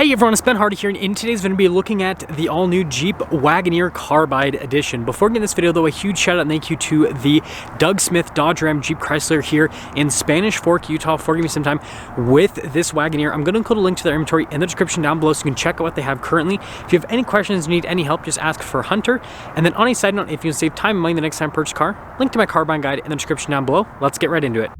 Hey everyone, it's Ben Hardy here, and in today's video, we'll be looking at the all-new Jeep Wagoneer Carbide Edition. Before getting this video, though, a huge shout out and thank you to the Doug Smith Dodge Ram Jeep Chrysler here in Spanish Fork, Utah, for giving me some time with this Wagoneer. I'm going to include a link to their inventory in the description down below so you can check out what they have currently. If you have any questions, need any help, just ask for Hunter. And then on a side note, if you want to save time and money the next time you purchase a car, link to my car buying guide in the description down below. Let's get right into it.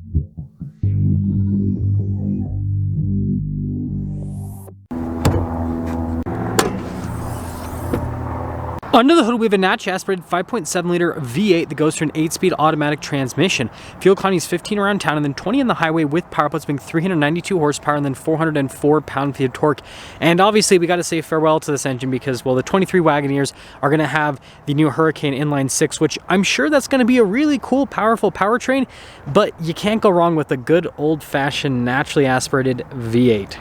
Under the hood, we have a naturally aspirated 5.7 liter V8 that goes through an 8-speed automatic transmission. Fuel economy is 15 around town and then 20 on the highway, with power outputs being 392 horsepower and then 404 pound-feet of torque. And obviously, we got to say farewell to this engine because, well, the 23 Wagoneers are going to have the new Hurricane Inline 6, which I'm sure that's going to be a really cool, powerful powertrain, but you can't go wrong with a good old-fashioned naturally aspirated V8.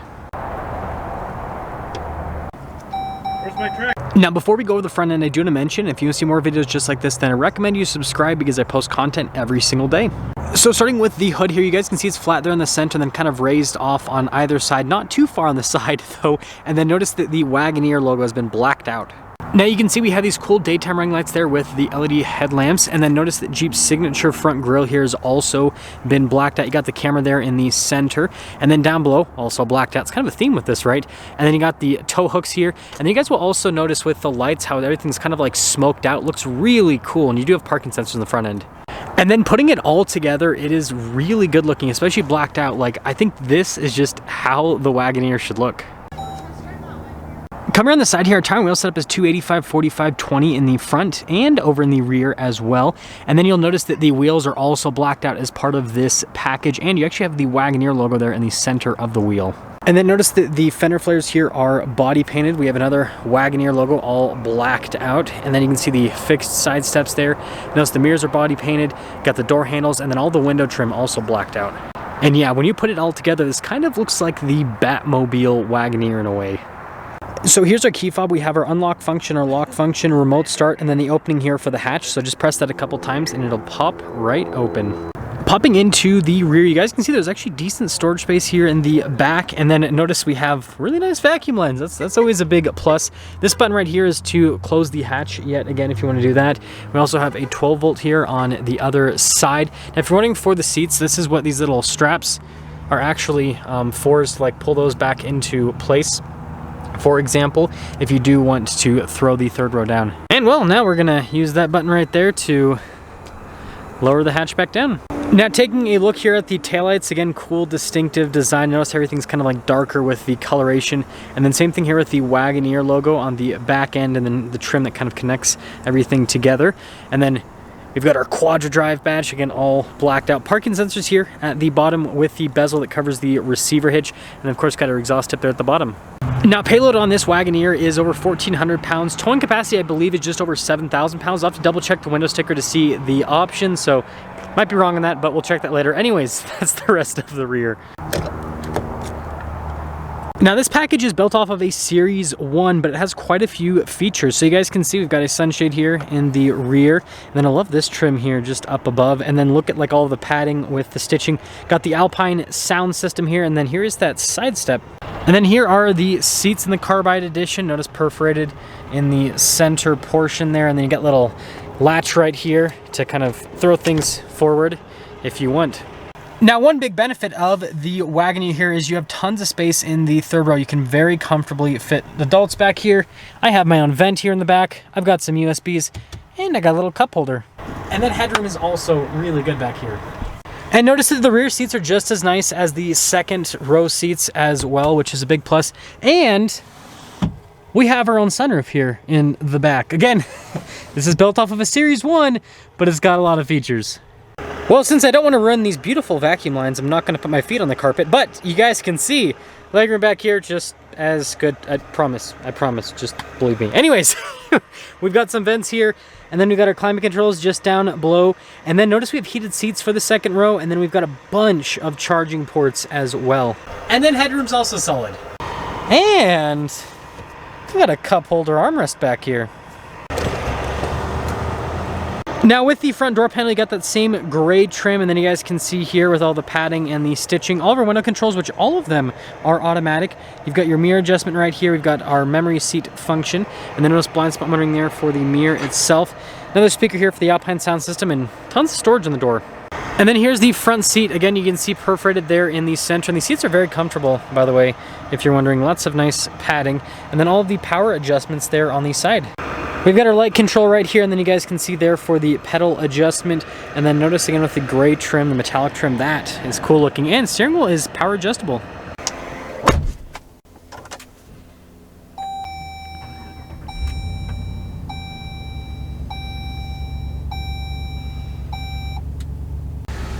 Where's my track? Now, before we go over the front end, I do want to mention, if you want to see more videos just like this, then I recommend you subscribe because I post content every single day. So starting with the hood here, you guys can see it's flat there in the center and then kind of raised off on either side, not too far on the side though. And then notice that the Wagoneer logo has been blacked out. Now you can see we have these cool daytime running lights there with the LED headlamps, and then notice that Jeep's signature front grille here has also been blacked out. You got the camera there in the center, and then down below also blacked out. It's kind of a theme with this, right? And then you got the tow hooks here, and then you guys will also notice with the lights how everything's kind of like smoked out. It looks really cool, and you do have parking sensors in the front end. And then putting it all together, it is really good looking, especially blacked out. Like, I think this is just how the Wagoneer should look. Coming around the side here, our tire wheel setup is 285, 45, 20 in the front and over in the rear as well. And then you'll notice that the wheels are also blacked out as part of this package, and you actually have the Wagoneer logo there in the center of the wheel. And then notice that the fender flares here are body painted. We have another Wagoneer logo all blacked out, and then you can see the fixed side steps there. Notice the mirrors are body painted, got the door handles, and then all the window trim also blacked out. And yeah, when you put it all together, this kind of looks like the Batmobile Wagoneer in a way. So here's our key fob. We have our unlock function, our lock function, remote start, and then the opening here for the hatch. So just press that a couple times and it'll pop right open. Popping into the rear, you guys can see there's actually decent storage space here in the back. And then notice we have really nice vacuum lines. That's always a big plus. This button right here is to close the hatch yet again if you want to do that. We also have a 12 volt here on the other side. Now if you're wondering for the seats, this is what these little straps are actually for, is to like pull those back into place. For example, if you do want to throw the third row down. And well, now we're gonna use that button right there to lower the hatch back down. Now taking a look here at the taillights, again, cool distinctive design. Notice everything's kind of like darker with the coloration. And then same thing here with the Wagoneer logo on the back end, and then the trim that kind of connects everything together. And then we've got our Quadra Drive badge, again, all blacked out. Parking sensors here at the bottom with the bezel that covers the receiver hitch. And of course, got our exhaust tip there at the bottom. Now, payload on this Wagoneer is over 1,400 pounds. Towing capacity, I believe, is just over 7,000 pounds. I'll have to double check the window sticker to see the options, so might be wrong on that, but we'll check that later. Anyways, that's the rest of the rear. Now, this package is built off of a Series 1, but it has quite a few features. So you guys can see we've got a sunshade here in the rear. And then I love this trim here just up above. And then look at like all of the padding with the stitching. Got the Alpine sound system here, and then here is that side step. And then here are the seats in the Carbide Edition. Notice perforated in the center portion there. And then you got little latch right here to kind of throw things forward if you want. Now, one big benefit of the Wagoneer here is you have tons of space in the third row. You can very comfortably fit adults back here. I have my own vent here in the back. I've got some USBs, and I got a little cup holder. And then headroom is also really good back here. And notice that the rear seats are just as nice as the second row seats as well, which is a big plus. And we have our own sunroof here in the back. Again, this is built off of a Series 1, but it's got a lot of features. Well, since I don't want to run these beautiful vacuum lines, I'm not going to put my feet on the carpet, but you guys can see legroom back here just as good. I promise, just believe me. Anyways, we've got some vents here, and then we've got our climate controls just down below, and then notice we have heated seats for the second row, and then we've got a bunch of charging ports as well. And then headroom's also solid. And we've got a cup holder armrest back here. Now with the front door panel, you got that same gray trim, and then you guys can see here with all the padding and the stitching, all of our window controls, which all of them are automatic. You've got your mirror adjustment right here. We've got our memory seat function, and then notice blind spot monitoring there for the mirror itself. Another speaker here for the Alpine sound system, and tons of storage on the door. And then here's the front seat. Again, you can see perforated there in the center, and the seats are very comfortable, by the way, if you're wondering. Lots of nice padding, and then all of the power adjustments there on the side. We've got our light control right here, and then you guys can see there for the pedal adjustment. And then notice again with the gray trim, the metallic trim, that is cool looking. And steering wheel is power adjustable.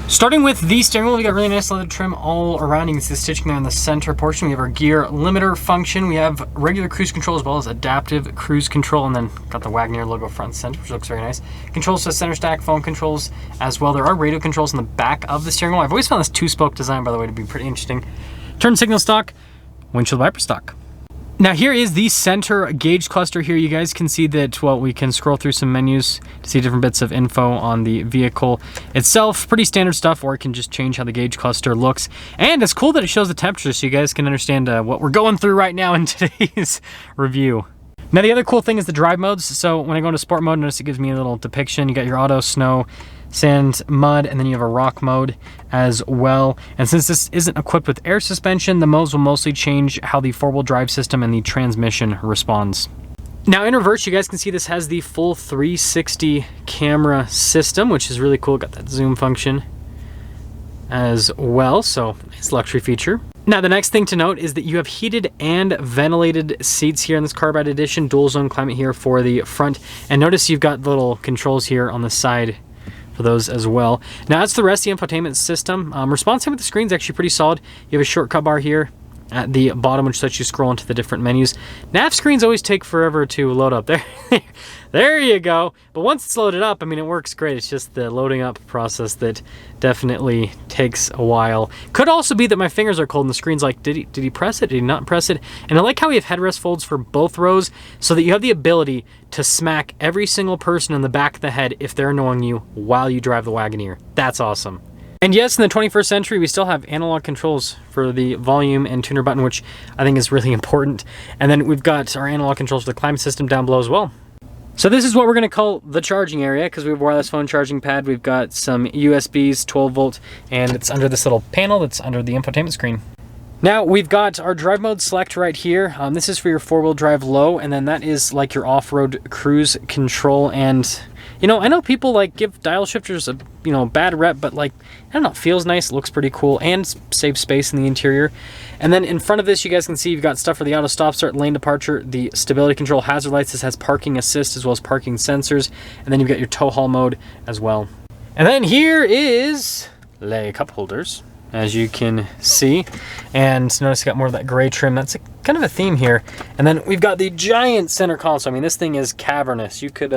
Starting with the steering wheel, we got really nice leather trim all around. You can see the stitching there in the center portion. We have our gear limiter function. We have regular cruise control as well as adaptive cruise control, and then got the Wagoneer logo front and center, which looks very nice. Controls to center stack, phone controls as well. There are radio controls in the back of the steering wheel. I've always found this two-spoke design, by the way, to be pretty interesting. Turn signal stock, windshield wiper stock. Now here is the center gauge cluster here. You guys can see that, well, we can scroll through some menus to see different bits of info on the vehicle itself. Pretty standard stuff, or it can just change how the gauge cluster looks. And it's cool that it shows the temperature so you guys can understand what we're going through right now in today's review. Now the other cool thing is the drive modes. So when I go into sport mode, notice it gives me a little depiction. You got your auto, snow, sand, mud, and then you have a rock mode as well. And since this isn't equipped with air suspension, the modes will mostly change how the four-wheel drive system and the transmission responds. Now in reverse, you guys can see this has the full 360 camera system, which is really cool. Got that zoom function as well, so nice luxury feature. Now the next thing to note is that you have heated and ventilated seats here in this Carbide Edition, dual zone climate here for the front. And notice you've got little controls here on the side for those as well. Now that's the rest of the infotainment system. Response time with the screen is actually pretty solid. You have a shortcut bar here at the bottom, which lets you scroll into the different menus. Nav screens always take forever to load up. There you go. But once it's loaded up, I mean, it works great. It's just the loading up process that definitely takes a while. Could also be that my fingers are cold and the screen's like, did he press it? Did he not press it? And I like how we have headrest folds for both rows so that you have the ability to smack every single person in the back of the head if they're annoying you while you drive the Wagoneer. That's awesome. And yes, in the 21st century, we still have analog controls for the volume and tuner button, which I think is really important. And then we've got our analog controls for the climate system down below as well. So this is what we're going to call the charging area, because we have a wireless phone charging pad. We've got some USBs, 12 volt, and it's under this little panel that's under the infotainment screen. Now we've got our drive mode select right here. This is for your four-wheel drive low, and then that is like your off-road cruise control. And you know, I know people like give dial shifters a bad rep, but like, I don't know, it feels nice, it looks pretty cool, and saves space in the interior. And then in front of this, you guys can see you've got stuff for the auto stop start, lane departure, the stability control, hazard lights. This has parking assist as well as parking sensors, and then you've got your tow haul mode as well. And then here is the cup holders, as you can see, and notice you got more of that gray trim. That's kind of a theme here. And then we've got the giant center console. I mean, this thing is cavernous. You could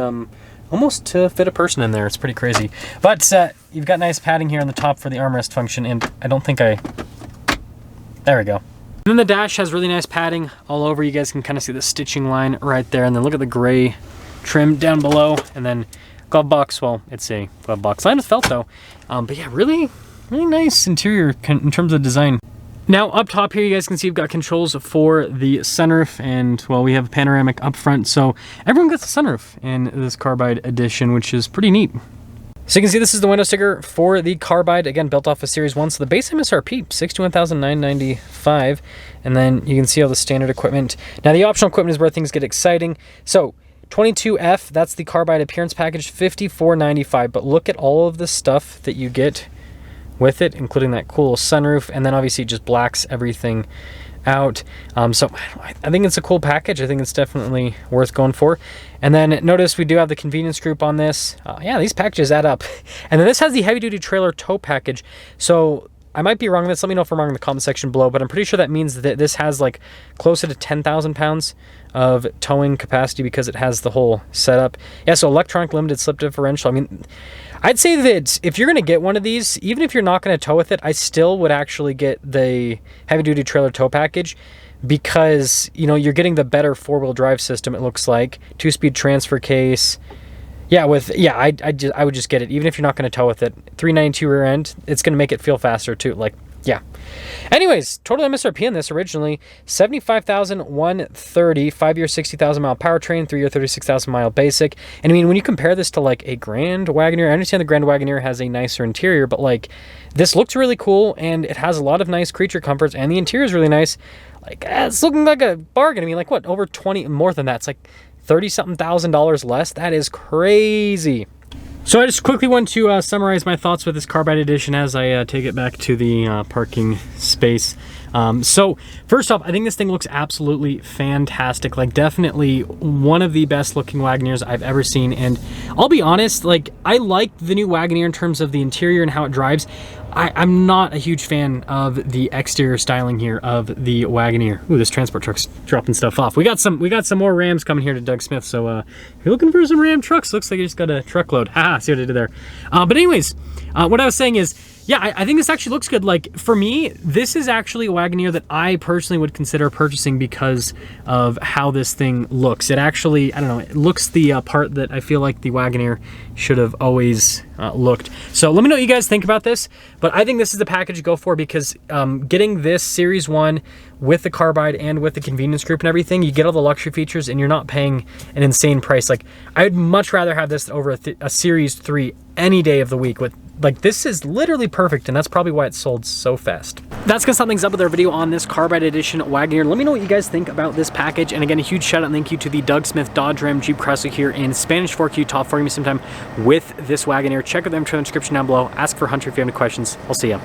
almost fit a person in there. It's pretty crazy. But you've got nice padding here on the top for the armrest function, and I don't think there we go. And then the dash has really nice padding all over. You guys can kind of see the stitching line right there, and then look at the gray trim down below, and then glove box. Well, it's a glove box lined with felt though. But yeah, really nice interior in terms of design. Now up top here, you guys can see you've got controls for the sunroof, and well, we have a panoramic up front, so everyone gets a sunroof in this Carbide Edition, which is pretty neat. So you can see this is the window sticker for the Carbide, again, built off of Series 1. So the base MSRP, $61,995, and then you can see all the standard equipment. Now the optional equipment is where things get exciting. So 22F, that's the Carbide appearance package, $54.95, but look at all of the stuff that you get with it, including that cool sunroof, and then obviously it just blacks everything out. So I think it's a cool package. I think it's definitely worth going for. And then notice we do have the convenience group on this. Yeah, these packages add up. And then this has the heavy duty trailer tow package. So I might be wrong on this. Let me know if I'm wrong in the comment section below, but I'm pretty sure that means that this has like closer to 10,000 pounds of towing capacity because it has the whole setup. Yeah, so electronic limited slip differential. I mean, I'd say that if you're going to get one of these, even if you're not going to tow with it, I still would actually get the heavy-duty trailer tow package because, you're getting the better four-wheel drive system, it looks like. 2-speed transfer case, Yeah, I would just get it, even if you're not going to tow with it. 392 rear end, it's going to make it feel faster too. Like, yeah. Anyways, total MSRP on this originally $75,130, 5-year 60,000 mile powertrain, 3-year 36,000 mile basic. And I mean, when you compare this to like a Grand Wagoneer, I understand the Grand Wagoneer has a nicer interior, but like this looks really cool and it has a lot of nice creature comforts and the interior is really nice. Like, it's looking like a bargain. I mean, like what, over 20, more than that. It's like 30-something thousand dollars less. That is crazy. So I just quickly want to summarize my thoughts with this Carbide Edition as I take it back to the parking space. So first off, I think this thing looks absolutely fantastic. Like, definitely one of the best looking Wagoneers I've ever seen. And I'll be honest, like, I like the new Wagoneer in terms of the interior and how it drives. I'm not a huge fan of the exterior styling here of the Wagoneer. Ooh, this transport truck's dropping stuff off. We got some more Rams coming here to Doug Smith. So if you're looking for some Ram trucks, looks like you just got a truckload. Haha, see what I did there. But anyways, what I was saying is, yeah, I think this actually looks good. Like, for me, this is actually a Wagoneer that I personally would consider purchasing because of how this thing looks. It actually, I don't know, it looks the part that I feel like the Wagoneer should have always looked. So let me know what you guys think about this, but I think this is the package to go for because getting this Series 1 with the Carbide and with the convenience group and everything, you get all the luxury features and you're not paying an insane price. Like, I'd much rather have this over a Series 3 any day of the week. With like, this is literally perfect, and that's probably why it sold so fast. That's gonna sum things up with our video on this Carbide Edition Wagoneer. Let me know what you guys think about this package, and again, a huge shout out and thank you to the Doug Smith Dodge Ram Jeep Chrysler here in Spanish Fork, Utah for me sometime with this Wagoneer. Check out the description down below. Ask for Hunter if you have any questions. I'll see ya.